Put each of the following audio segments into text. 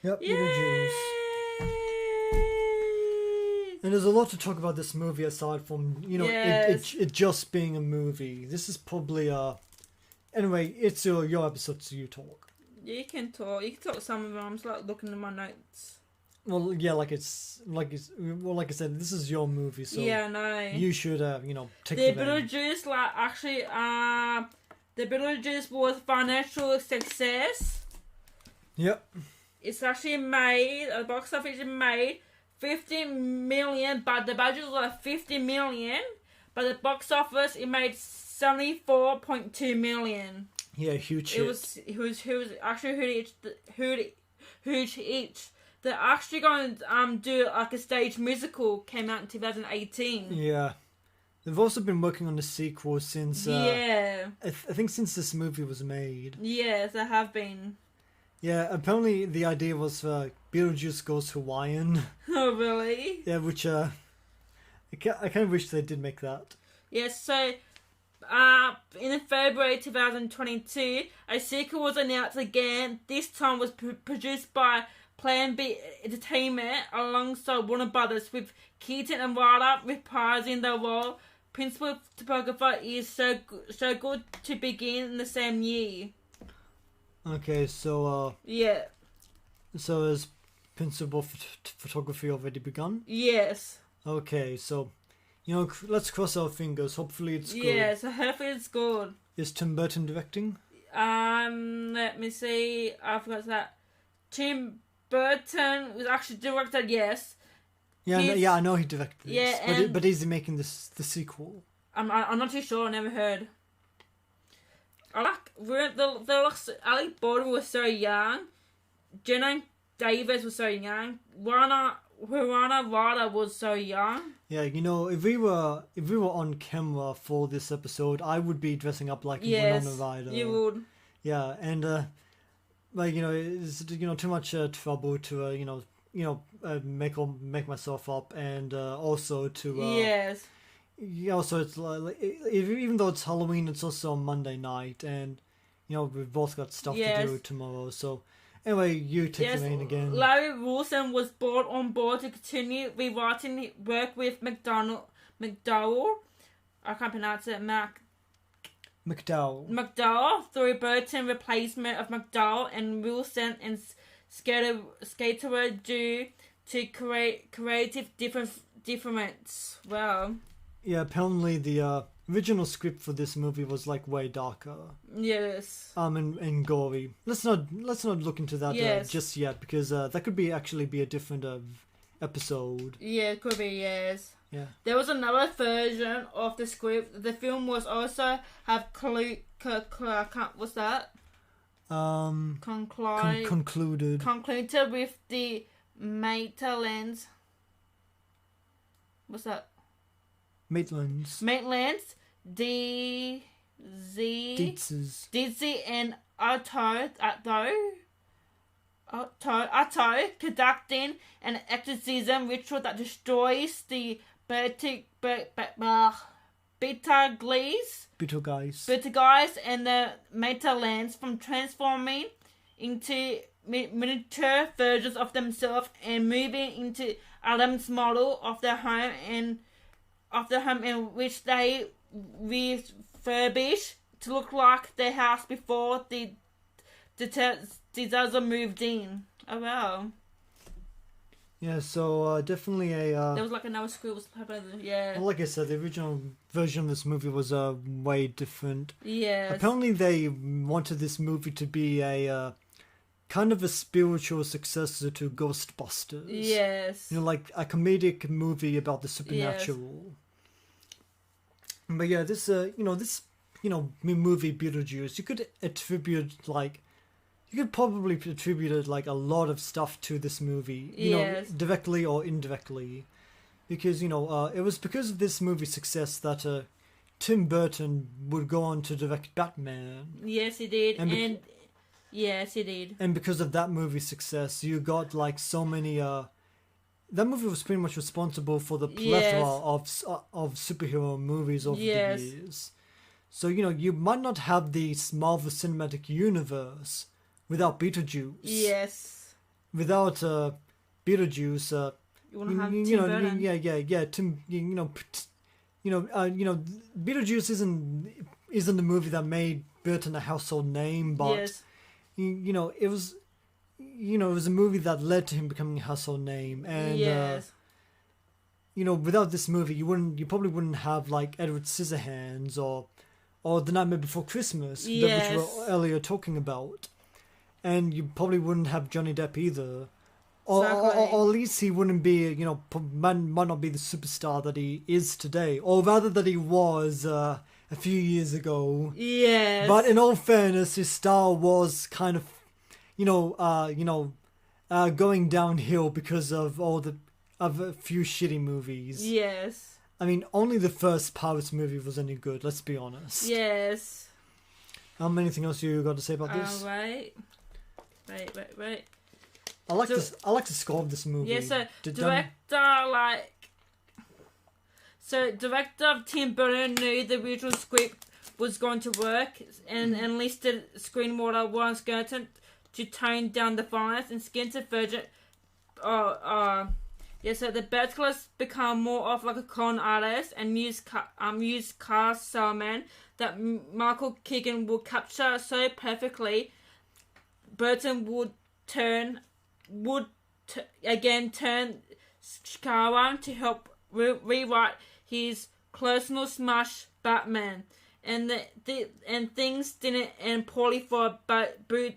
Yep, Yay! Beetlejuice. And there's a lot to talk about this movie aside from, Yes. it just being a movie. This is probably Anyway, it's your episode, so you talk. You can talk. You can talk some of them. I'm just like looking at my notes. Well, yeah, like I said, this is your movie, so Yeah, I know. you should, take The the reins. Beetlejuice, the Beetlejuice was financial success. Yep. It's actually made, the box office made 50 million, but the budget was like 50 million. But the box office, it made 74.2 million. Yeah, huge hit. It was actually huge each. They're actually going to do like a stage musical. Came out in 2018. Yeah. They've also been working on the sequel since... yeah. I think since this movie was made. Yes, they have been. Yeah, apparently the idea was Beetlejuice goes Hawaiian. Oh, really? Yeah, which I kind of wish they did make that. Yes, so in February 2022, a sequel was announced again. This time was produced by Plan B Entertainment alongside Warner Brothers, with Keaton and Ryder reprising the role. Principal photographer is so good to begin in the same year. Okay, so Yeah. so has principal photography already begun? Yes. Okay, so let's cross our fingers. Hopefully it's good. Yeah, so hopefully it's good. Is Tim Burton directing? Let me see. I forgot that. Tim Burton was actually directed, yes. Yeah, I know he directed this. Yeah, but is he making the sequel? I'm not too sure. I never heard. Alec Baldwin was so young. Jenna Davis was so young. Winona Ryder was so young. Yeah, if we were on camera for this episode, I would be dressing up like Winona Ryder. You would. Yeah, and it's too much trouble to make myself up, and also to yes. Yeah, so it's like even though it's Halloween, it's also on Monday night, and we've both got stuff to do tomorrow. So anyway, you take the reign again. Larry Wilson was brought on board to continue rewriting work with McDowell. I can't pronounce it. McDowell through Burton replacement of McDowell and Wilson and Skater due to creative difference. Well. Yeah, apparently the original script for this movie was like way darker. Yes. And gory. Let's not look into that just yet, because that could actually be a different episode. Yeah, it could be. Yes. Yeah. There was another version of the script. The film was also have what's that? Concluded with the Maitlands. What's that? Maitlands, Dizzy and Otto conducting an exorcism ritual that destroys the Beetlejuice and the Maitlands from transforming into miniature versions of themselves and moving into Adam's model of their home in which they refurbish to look like their house before the disaster moved in. Oh wow. Yeah, so definitely there was like another script was happening. Yeah. Well, like I said, the original version of this movie was way different. Yeah. Apparently, they wanted this movie to be a kind of a spiritual successor to Ghostbusters. Yes. Like a comedic movie about the supernatural. Yes. But yeah, this movie Beetlejuice, you could probably attribute like a lot of stuff to this movie, directly or indirectly, because it was because of this movie's success that Tim Burton would go on to direct Batman. Yes, he did, yes, he did. And because of that movie's success, you got like so many. That movie was pretty much responsible for the plethora of superhero movies over the years. So you might not have the Marvel Cinematic Universe without Beetlejuice. Yes. without Beetlejuice, you want to have Tim Burton. yeah. Tim, Beetlejuice isn't the movie that made Burton a household name, but Yes. it was a movie that led to him becoming a household name, and Yes. without this movie, you probably wouldn't have like Edward Scissorhands or The Nightmare Before Christmas, which we were earlier talking about, and you probably wouldn't have Johnny Depp either. Or at least he wouldn't be, might not be the superstar that he is today, or rather that he was a few years ago. Yes. But in all fairness, his star was kind of, going downhill because of a few shitty movies. Yes. I mean, only the first Pirates movie was any good. Let's be honest. Yes. Anything else you got to say about this? Wait. I like the score of this movie. Yeah, so director of Tim Burton knew the original script was going to work and enlisted screenwriter Warren Skirton to tone down the violence and Skinner version. So the Battlers become more of like a con artist and used car salesman that Michael Keegan would capture so perfectly. Burton would turn Shikaran to help rewrite his personal smash Batman, and things didn't end poorly for Barton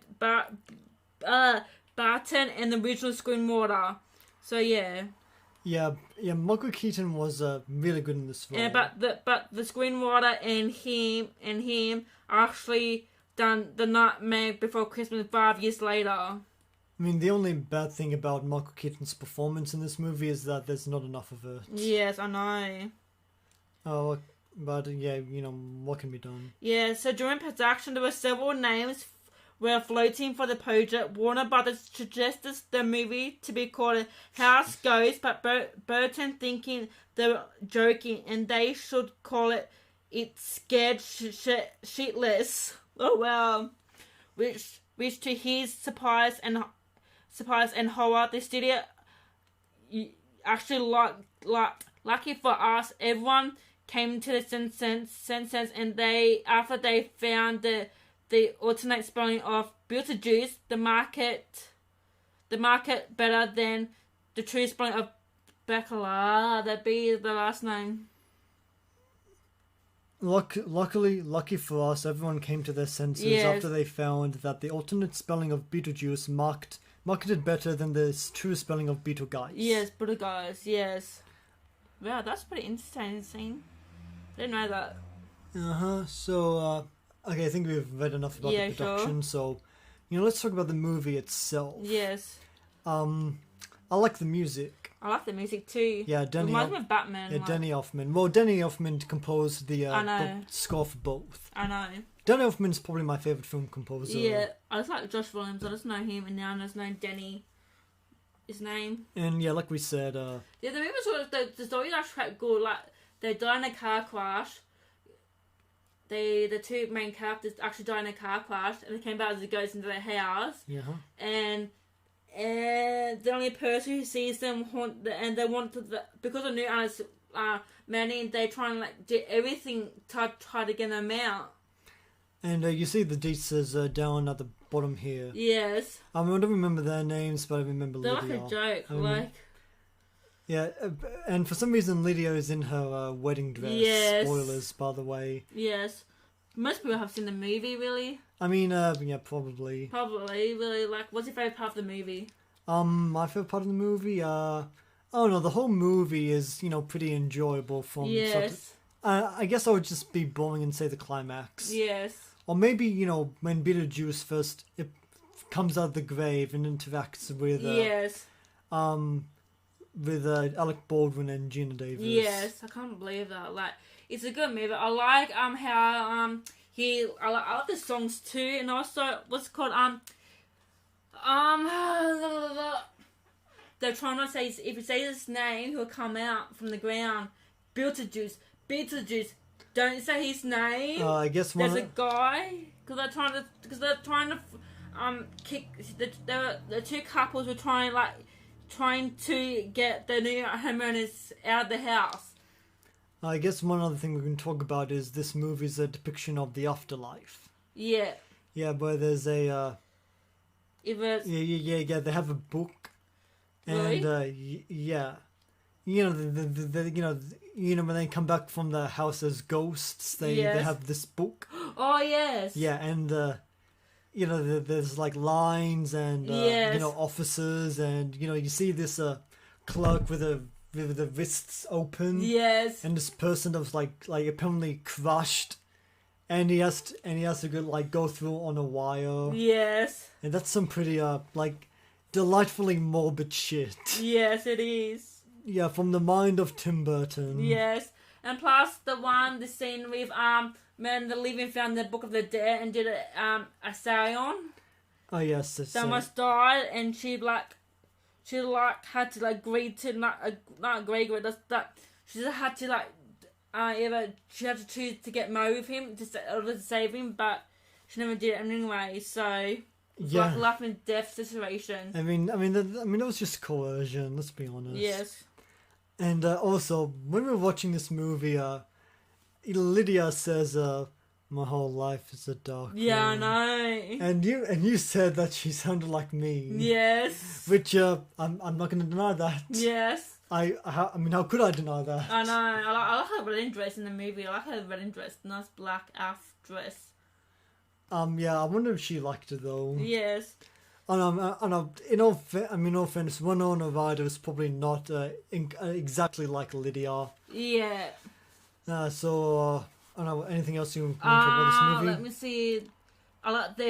and the original screenwriter. So yeah. Yeah. Michael Keaton was really good in this role. Yeah, but the screenwriter and him actually done The Nightmare Before Christmas 5 years later. I mean, the only bad thing about Michael Keaton's performance in this movie is that there's not enough of it. Yes, I know. Oh, but yeah, what can be done? Yeah, so during production, there were several names were floating for the project. Warner Brothers suggested the movie to be called House Ghost, but Burton thinking they were joking and they should call it It's Scared Shitless. Oh wow. Which to his surprise and horror, the studio actually lucky for us, everyone came to the senses, and after they found the alternate spelling of Beetlejuice, the market better than the true spelling of Bacala. That'd be the last name. Lucky for us, everyone came to their senses after they found that the alternate spelling of Beetlejuice marketed better than the true spelling of Beetlejuice. Yes, Beetlejuice, yes. Wow, that's pretty interesting. Didn't know that. So, okay, I think we've read enough about the production, so, let's talk about the movie itself. Yes. I like the music. I like the music too. Yeah, Denny. Reminds me of Batman. Yeah, Danny Elfman. Well, Danny Elfman composed the score for both. I know. Danny Elfman's probably my favourite film composer. Yeah, I just like Josh Williams. I just know him, and now I just know Denny. His name. And yeah, like we said, the movie was the story was quite good. Like they die in a car crash. The two main characters actually died in a car crash, and they came back as a ghost into their house. Yeah. And the only person who sees them and they want to because of new owners, Manny, they try and do everything to try to get them out. And you see the Dietzers down at the bottom here. Yes. I don't remember their names, but I remember They're Lydia. like a joke, Yeah, and for some reason Lydia is in her wedding dress. Yes. Spoilers, by the way. Yes. Most people have seen the movie, really. I mean, yeah, probably. Probably, really. What's your favourite part of the movie? My favourite part of the movie, the whole movie is, pretty enjoyable from... Yes. I guess I would just be boring and say the climax. Yes. Or maybe, when Beetlejuice first comes out of the grave and interacts with... yes. With Alec Baldwin and Gina Davis. Yes, I can't believe that. It's a good movie. I like how I like the songs too, and also what's it called they're trying to say, if you say his name, he'll come out from the ground. Beetlejuice. Don't say his name. I guess there's a guy because they're trying to the two couples were trying to get the new homeowners out of the house. I guess one other thing we can talk about is this movie's a depiction of the afterlife. Yeah. Yeah, where there's a Yeah, they have a book. Really? And yeah. You know, when they come back from the house as ghosts, they have this book. Oh yes. Yeah, and there's like lines and officers, and you see this clerk with the wrists open. Yes. And this person that was like apparently crushed, and he has to go through on a wire. Yes. And that's some pretty delightfully morbid shit. Yes, it is. Yeah, from the mind of Tim Burton. Yes, and plus the scene with when the living found the Book of the Dead and did a seance. Oh yes, someone died, and she had to agree to not agree with that. She just had to either she had to choose to get married with him to save him, but she never did it anyway. So. Like life and death situation. I mean, that was just coercion. Let's be honest. Yes. And also, when we were watching this movie, Lydia says, "My whole life is a dark room." Yeah, I know. And you said that she sounded like me. Yes. Which I'm not going to deny that. Yes. I mean, how could I deny that? I know. I like her wedding dress in the movie. I like her wedding dress. Nice black ass dress. Yeah, I wonder if she liked it though. Yes. In all fairness, Winona Ryder is probably not exactly like Lydia. Yeah. So I don't know. Anything else you want to talk about this movie? Let me see. I like the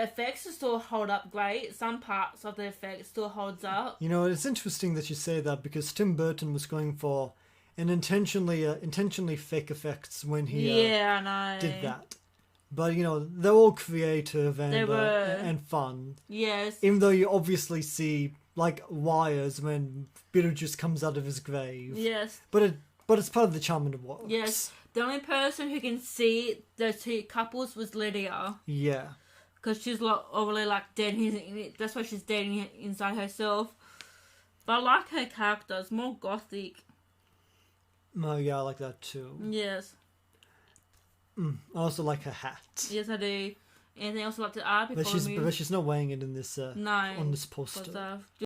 effects still hold up great. Some parts of the effects still holds up. You know, it's interesting that you say that because Tim Burton was going for an intentionally fake effects when he I know. did that. But they're all creative and fun. Yes. Even though you obviously see like wires when Beetlejuice comes out of his grave. Yes. But it's part of the charm and it works. Yes. The only person who can see the two couples was Lydia. Yeah. Because she's overly dead. That's why she's dating inside herself. But I like her character. It's more gothic. Oh yeah, I like that too. Yes. I also like her hat. Yes, I do. Anything else I'd like to add before but she's not wearing it in this no, on this poster.